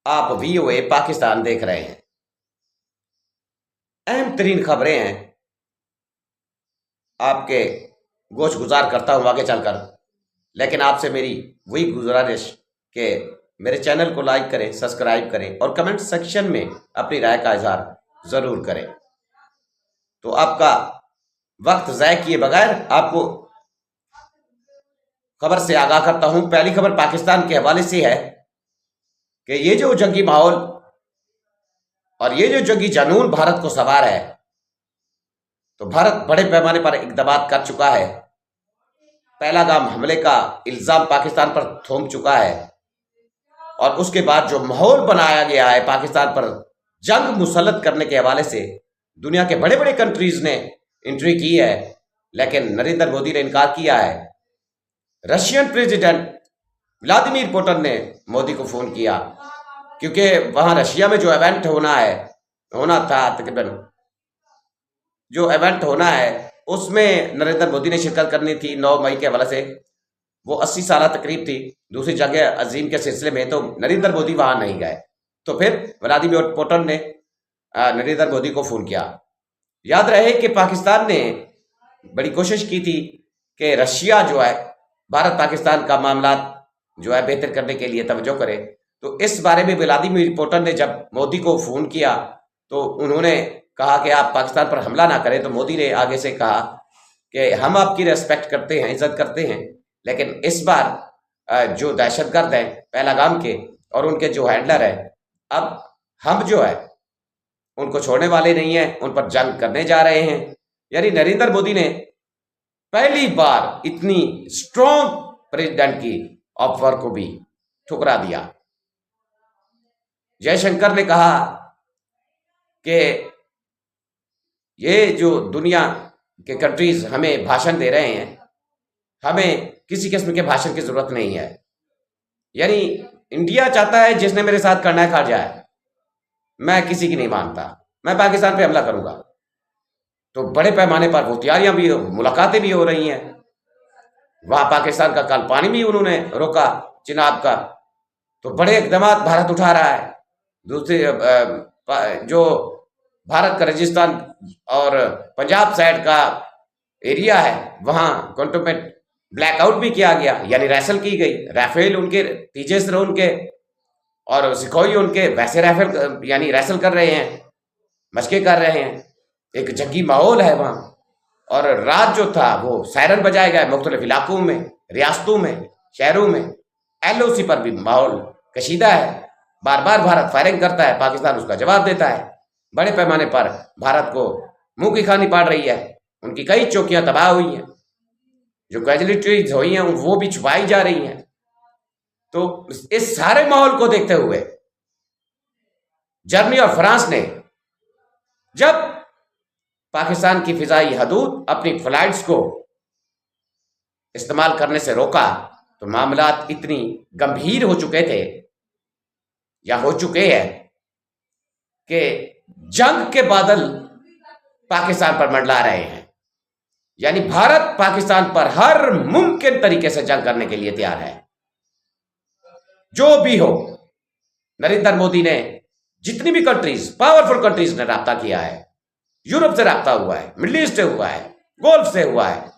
आप वीओए पाकिस्तान देख रहे हैं। अहम तरीन खबरें हैं, आपके गोश गुजार करता हूं आगे चलकर। लेकिन आपसे मेरी वही गुजारिश कि मेरे चैनल को लाइक करें, सब्सक्राइब करें और कमेंट सेक्शन में अपनी राय का इजहार जरूर करें। तो आपका वक्त ज़ाय किए बगैर आपको खबर से आगाह करता हूं। पहली खबर पाकिस्तान के हवाले से है कि ये जो जंगी माहौल और ये जो जंगी जनून भारत को सवार है, तो भारत बड़े पैमाने पर इक़दाम कर चुका है। पहलगाम हमले का इल्ज़ाम पाकिस्तान पर थोप चुका है और उसके बाद जो माहौल बनाया गया है पाकिस्तान पर जंग मुसल्लत करने के हवाले से, दुनिया के बड़े बड़े कंट्रीज ने एंट्री की है, लेकिन नरेंद्र मोदी ने इनकार किया है। रशियन प्रेसिडेंट व्लादिमीर पुतिन ने मोदी को फोन किया, क्योंकि वहां रशिया में जो इवेंट होना था, तकरीबन जो इवेंट होना है उसमें नरेंद्र मोदी ने शिरकत करनी थी 9 मई के हवाले से। वो 80 साल तकरीब थी दूसरी जंग अजीम के सिलसिले में, तो नरेंद्र मोदी वहां नहीं गए। तो फिर व्लादिमीर पुतिन ने नरेंद्र मोदी को फोन किया। याद रहे कि पाकिस्तान ने बड़ी कोशिश की थी कि रशिया जो है भारत पाकिस्तान का मामला जो है बेहतर करने के लिए तवज्जो करे। तो इस बारे में व्लादिमीर पुतिन ने जब मोदी को फोन किया तो उन्होंने कहा कि आप पाकिस्तान पर हमला ना करें। तो मोदी ने आगे से कहा कि हम आपकी रेस्पेक्ट करते हैं, इज्जत करते हैं, लेकिन इस बार जो दहशतगर्द हैं पहलगाम के और उनके जो हैंडलर हैं, अब हम जो है उनको छोड़ने वाले नहीं हैं, उन पर जंग करने जा रहे हैं। यानी नरेंद्र मोदी ने पहली बार इतनी स्ट्रॉन्ग प्रेसिडेंट की ऑफर को भी ठुकरा दिया। जयशंकर ने कहा कि ये जो दुनिया के कंट्रीज हमें भाषण दे रहे हैं, हमें किसी किस्म के भाषण की जरूरत नहीं है। यानी इंडिया चाहता है जिसने मेरे साथ करना है कर जाए, मैं किसी की नहीं मानता, मैं पाकिस्तान पे हमला करूंगा। तो बड़े पैमाने पर वो तैयारियां भी, मुलाकातें भी हो रही हैं। वहां पाकिस्तान का कल पानी भी उन्होंने रोका, चिनाब का। तो बड़े इकदाम भारत उठा रहा है। दूसरे जो भारत का राजस्थान और पंजाब साइड का एरिया है, वहां कंटोनमेंट ब्लैकआउट भी किया गया, यानी रैसल की गई। राफेल उनके तेजस उनके और सिखोई उनके वैसे राफेल यानी रैसल कर रहे हैं, मशके कर रहे हैं। एक जंगी माहौल है वहां। और रात जो था वो सायरन बजाया गया मुख्तलिफ इलाकों में, रियासतों में, शहरों में। एलओसी पर भी माहौल कशीदा है। बार बार भारत फायरिंग करता है, पाकिस्तान उसका जवाब देता है। बड़े पैमाने पर भारत को मुंह की खानी पड़ रही है। उनकी कई चौकियां तबाह हुई हैं, जो कैजुअलिटीज हुई हैं वो भी छुपाई जा रही हैं। तो इस सारे माहौल को देखते हुए जर्मनी और फ्रांस ने जब पाकिस्तान की फिजाई हदूद अपनी फ्लाइट्स को इस्तेमाल करने से रोका, तो मामलात इतनी गंभीर हो चुके थे या हो चुके हैं कि जंग के बादल पाकिस्तान पर मंडला रहे हैं। यानी भारत पाकिस्तान पर हर मुमकिन तरीके से जंग करने के लिए तैयार है, जो भी हो। नरेंद्र मोदी ने जितनी भी कंट्रीज, पावरफुल कंट्रीज ने राब्ता किया है, यूरोप से राब्ता हुआ है, मिडिल ईस्ट से हुआ है, गोल्फ से हुआ है,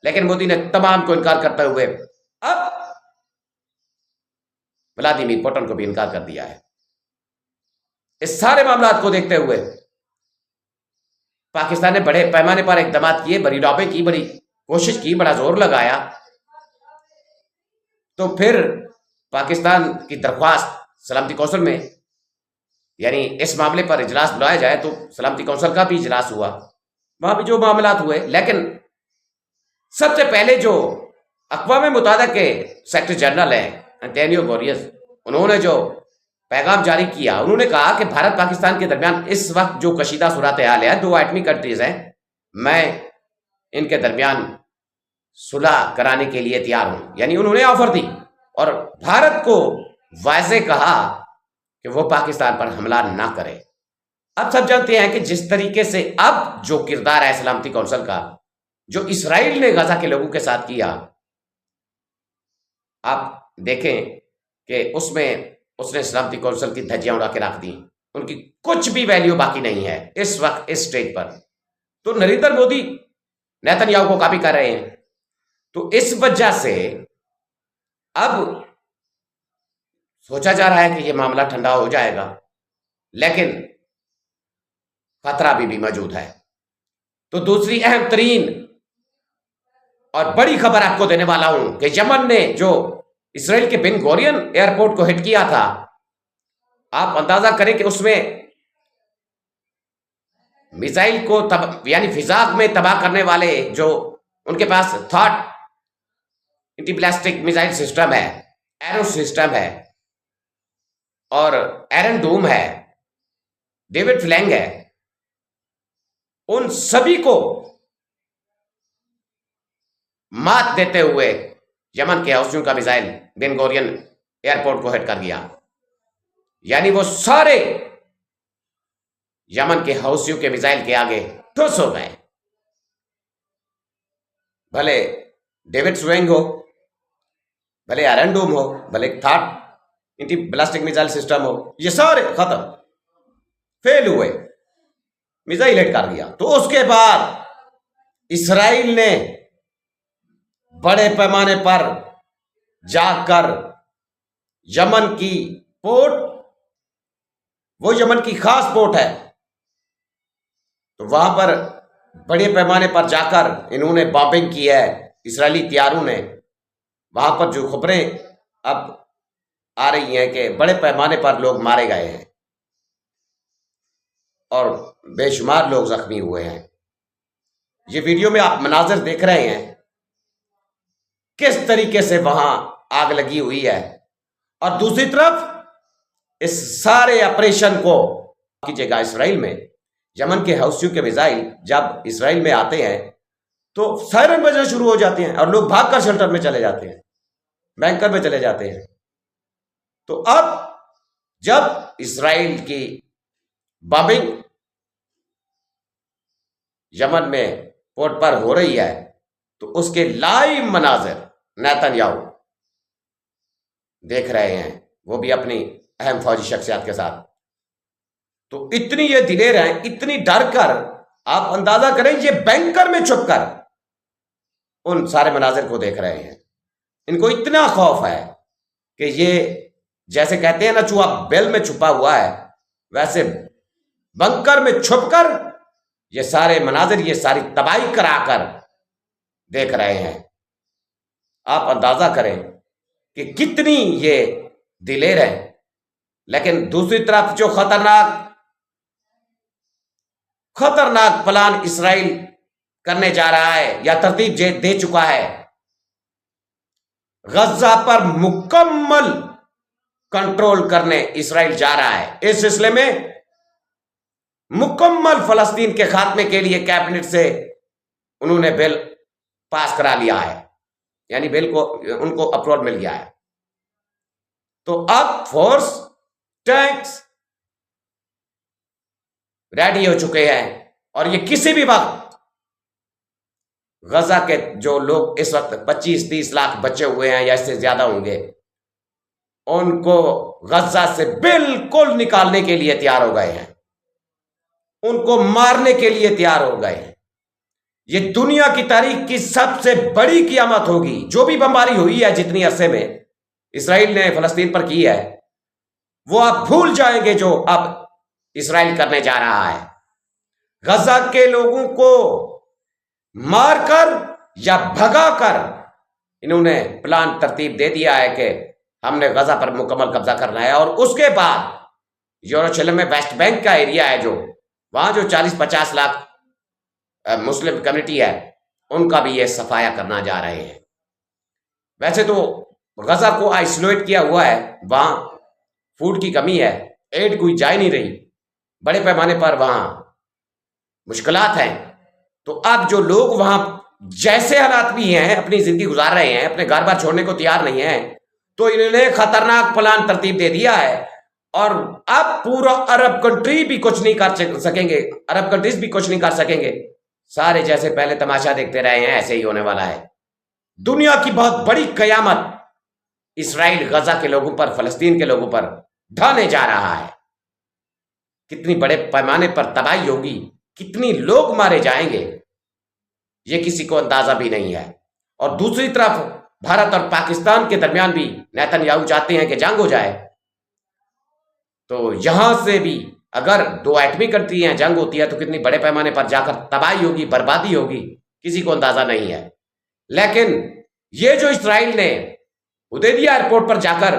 लेकिन मोदी ने तमाम को इनकार करते हुए अब व्लादिमीर पुतिन को भी इनकार कर दिया है। इस सारे मामला को देखते हुए पाकिस्तान ने बड़े पैमाने पर इकदाम किए, बड़ी डॉबे की, बड़ी कोशिश की, बड़ा जोर लगाया। तो फिर पाकिस्तान की दरख्वास्त सलामती कौंसिल में, यानी इस मामले पर इजलास बुलाया जाए, तो सलामती कौंसिल का भी इजलास हुआ, वहां भी जो मामला हुए। लेकिन सबसे पहले जो अक़वाम मुत्तहिदा के सेक्रेटरी जनरल हैं एंटोनियो गुटेरेस, उन्होंने जो पैगाम जारी किया, उन्होंने कहा कि भारत पाकिस्तान के दरमियान इस वक्त जो कशीदा सूरत हाल है, 2 एटमी कंट्रीज हैं, मैं इनके दरमियान सुलह कराने के लिए तैयार हूं। यानी उन्होंने ऑफर दी और भारत को वाज़े कहा कि वो पाकिस्तान पर हमला ना करे। अब सब जानते हैं कि जिस तरीके से अब जो किरदार है सलामती कौंसिल का, जो इसराइल ने गाजा के लोगों के साथ किया, आप देखें कि उसमें उसने सलामती कौंसिल की धज्जियां उड़ा के रख दी। उनकी कुछ भी वैल्यू बाकी नहीं है इस वक्त इस स्टेज पर। तो नरेंद्र मोदी नेतन्याहू को कॉपी कर रहे हैं। तो इस वजह से अब सोचा जा रहा है कि यह मामला ठंडा हो जाएगा, लेकिन खतरा भी मौजूद है। तो दूसरी अहम तरीन और बड़ी खबर आपको देने वाला हूं कि यमन ने जो इसराइल के बेन गोरियन एयरपोर्ट को हिट किया था, आप अंदाजा करें कि उसमें मिसाइल को यानी फिजा में तबाह करने वाले जो उनके पास थॉट एंटी बैलिस्टिक मिसाइल सिस्टम है, एरो सिस्टम है और एरन डूम है, डेविड फ्लैंग है, उन सभी को मात देते हुए यमन के हौसियों का मिसाइल बेन गोरियन एयरपोर्ट को हिट कर दिया। यानी वो सारे यमन के हौसियों के मिसाइल के आगे ठुस हो गए। भले डेविड फ्लैंग हो, भले एरन डूम हो, भले thought anti ballistic missile system हो, ये सारे खत्म, फेल हुए, मिसाइल हिट कर दिया। तो उसके बाद इसराइल ने बड़े पैमाने पर जाकर यमन की पोर्ट, वो यमन की खास पोर्ट है, तो वहां पर बड़े पैमाने पर जाकर इन्होंने बॉम्बिंग की है इजरायली हथियारों ने। वहां पर जो खबरें अब आ रही हैं कि बड़े पैमाने पर लोग मारे गए हैं और बेशुमार लोग जख्मी हुए हैं। ये वीडियो में आप मनाजर देख रहे हैं किस तरीके से वहां आग लगी हुई है। और दूसरी तरफ इस सारे ऑपरेशन को कीजिएगा, इसराइल में यमन के हौसियों के मिसाइल जब इसराइल में आते हैं तो सायरन बजना शुरू हो जाते हैं और लोग भागकर शेल्टर में चले जाते हैं, बैंकर में चले जाते हैं। तो अब जब इसराइल की बॉम्बिंग यमन में पोर्ट पर हो रही है तो उसके लाइव मनाजिर नेतन्याहू देख रहे हैं, वो भी अपनी अहम फौजी शख्सियत के साथ। तो इतनी ये दिलेर हैं, इतनी डर कर, आप अंदाजा करें ये बैंकर में छुपकर उन सारे मनाजिर को देख रहे हैं। इनको इतना खौफ है कि ये जैसे कहते हैं ना चूहा बेल में छुपा हुआ है, वैसे बंकर में छुपकर ये सारे मनाजिर, ये सारी तबाही कराकर देख रहे हैं। आप अंदाजा करें कि कितनी ये दिलेर है। लेकिन दूसरी तरफ जो खतरनाक प्लान इसराइल करने जा रहा है या तरतीब दे चुका है, गजा पर मुकम्मल कंट्रोल करने इसराइल जा रहा है। इस सिलसिले में मुकम्मल फलस्तीन के खात्मे के लिए कैबिनेट से उन्होंने बिल पास करा लिया है, यानी बिल को उनको अप्रूवल मिल गया है। तो अब फोर्स, टैंक्स रेडी हो चुके हैं और ये किसी भी वक्त गजा के जो लोग इस वक्त 25-30 लाख बचे हुए हैं या इससे ज्यादा होंगे, उनको गजा से बिल्कुल निकालने के लिए तैयार हो गए हैं, उनको मारने के लिए तैयार हो गए हैं। ये दुनिया की तारीख की सबसे बड़ी क़यामत होगी। जो भी बमबारी हुई है जितनी अरसे में इसराइल ने फलस्तीन पर की है, वो आप भूल जाएंगे जो अब इसराइल करने जा रहा है। गजा के लोगों को मारकर या भगाकर इन्होंने प्लान तरतीब दे दिया है कि हमने गजा पर मुकम्मल कब्जा करना है। और उसके बाद यरूशलेम में वेस्ट बैंक का एरिया है, जो वहां जो 40-50 लाख मुस्लिम कम्युनिटी है, उनका भी ये सफाया करना जा रहे हैं। वैसे तो गजा को आइसोलेट किया हुआ है, वहां फूड की कमी है, एड कोई जा ही नहीं रही, बड़े पैमाने पर वहां मुश्किलात हैं। तो अब जो लोग वहां जैसे हालात भी हैं अपनी जिंदगी गुजार रहे हैं, अपने घर बार छोड़ने को तैयार नहीं है, तो इन्होंने खतरनाक प्लान तरतीब दे दिया है। और अब पूरा अरब कंट्री भी कुछ नहीं कर सकेंगे, अरब कंट्रीज भी कुछ नहीं कर सकेंगे। सारे जैसे पहले तमाशा देखते रहे हैं ऐसे ही होने वाला है। दुनिया की बहुत बड़ी कयामत इसराइल गजा के लोगों पर, फलस्तीन के लोगों पर ढाने जा रहा है। कितनी बड़े पैमाने पर तबाही होगी, कितनी लोग मारे जाएंगे, ये किसी को अंदाजा भी नहीं है। और दूसरी तरफ भारत और पाकिस्तान के दरमियान भी नेतन्याहू चाहते हैं कि जंग हो जाए। तो यहां से भी अगर दो एटमी कंट्री हैं, जंग होती है तो कितनी बड़े पैमाने पर जाकर तबाही होगी, बर्बादी होगी, किसी को अंदाजा नहीं है। लेकिन ये जो इस्राइल ने हुदैबिया एयरपोर्ट पर जाकर